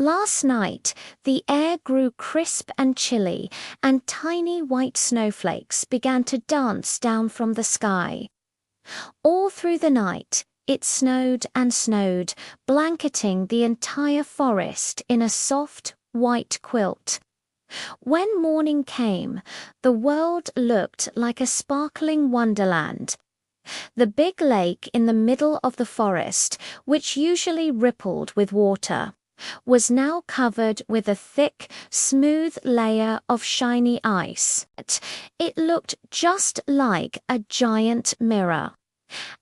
Last night, the air grew crisp and chilly, and tiny white snowflakes began to dance down from the sky. All through the night, it snowed and snowed, blanketing the entire forest in a soft, white quilt. When morning came, the world looked like a sparkling wonderland. The big lake in the middle of the forest, which usually rippled with water, was now covered with a thick, smooth layer of shiny ice. It looked just like a giant mirror.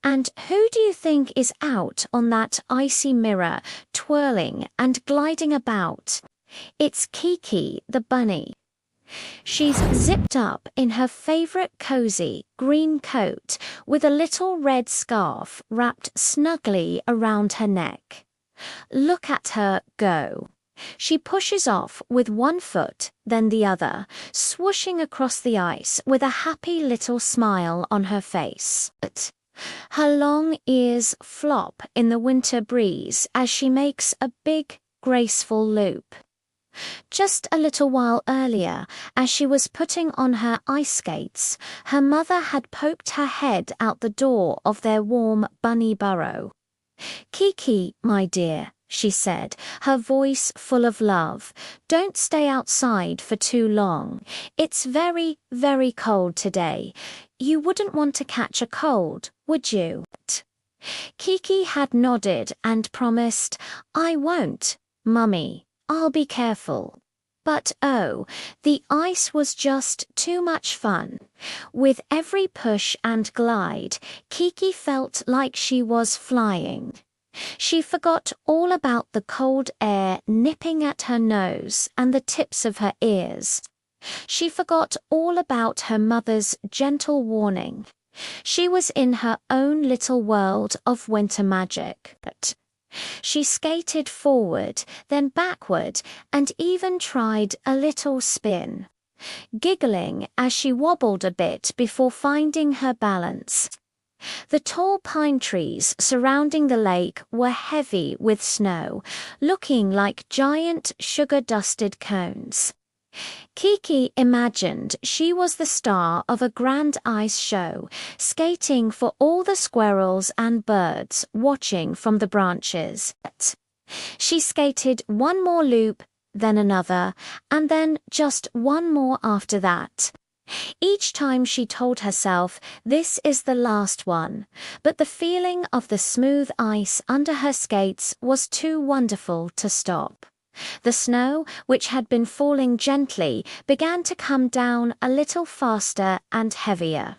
And who do you think is out on that icy mirror, twirling and gliding about? It's Kiki the Bunny. She's zipped up in her favorite cozy green coat with a little red scarf wrapped snugly around her neck. Look at her go. She pushes off with one foot, then the other, swooshing across the ice with a happy little smile on her face. Her long ears flop in the winter breeze as she makes a big, graceful loop. Just a little while earlier, as she was putting on her ice skates, her mother had poked her head out the door of their warm bunny burrow. "Kiki, my dear," she said, her voice full of love, "don't stay outside for too long. It's very, very cold today. You wouldn't want to catch a cold, would you?" Kiki had nodded and promised, "I won't, Mummy. I'll be careful." But oh, the ice was just too much fun. With every push and glide, Kiki felt like she was flying. She forgot all about the cold air nipping at her nose and the tips of her ears. She forgot all about her mother's gentle warning. She was in her own little world of winter magic. She skated forward, then backward, and even tried a little spin, giggling as she wobbled a bit before finding her balance. The tall pine trees surrounding the lake were heavy with snow, looking like giant sugar-dusted cones. Kiki imagined she was the star of a grand ice show, skating for all the squirrels and birds watching from the branches. She skated one more loop, then another, and then just one more after that. Each time she told herself, this is the last one, but the feeling of the smooth ice under her skates was too wonderful to stop. The snow, which had been falling gently, began to come down a little faster and heavier.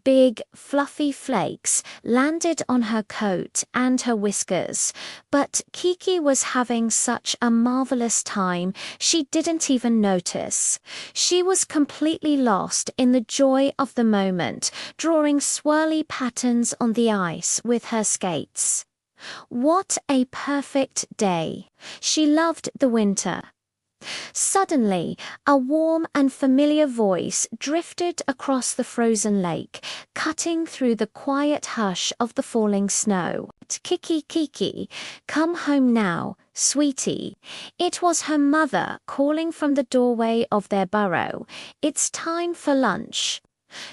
Big, fluffy flakes landed on her coat and her whiskers, but Kiki was having such a marvelous time she didn't even notice. She was completely lost in the joy of the moment, drawing swirly patterns on the ice with her skates. What a perfect day! She loved the winter. Suddenly, a warm and familiar voice drifted across the frozen lake, cutting through the quiet hush of the falling snow. "Kiki, Kiki, come home now, sweetie." It was her mother calling from the doorway of their burrow. "It's time for lunch.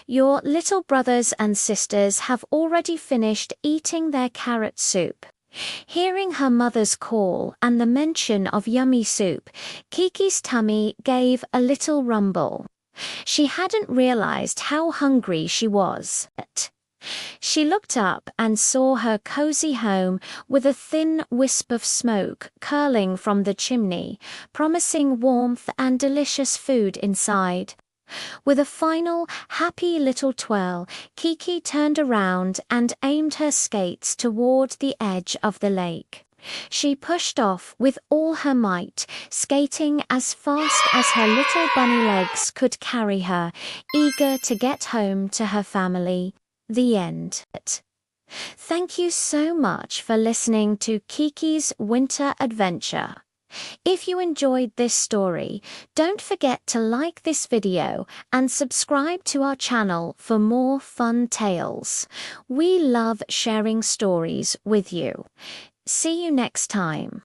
Your little brothers and sisters have already finished eating their carrot soup." Hearing her mother's call and the mention of yummy soup, Kiki's tummy gave a little rumble. She hadn't realized how hungry she was. She looked up and saw her cozy home with a thin wisp of smoke curling from the chimney, promising warmth and delicious food inside. With a final, happy little twirl, Kiki turned around and aimed her skates toward the edge of the lake. She pushed off with all her might, skating as fast as her little bunny legs could carry her, eager to get home to her family. The end. Thank you so much for listening to Kiki's Winter Adventure. If you enjoyed this story, don't forget to like this video and subscribe to our channel for more fun tales. We love sharing stories with you. See you next time.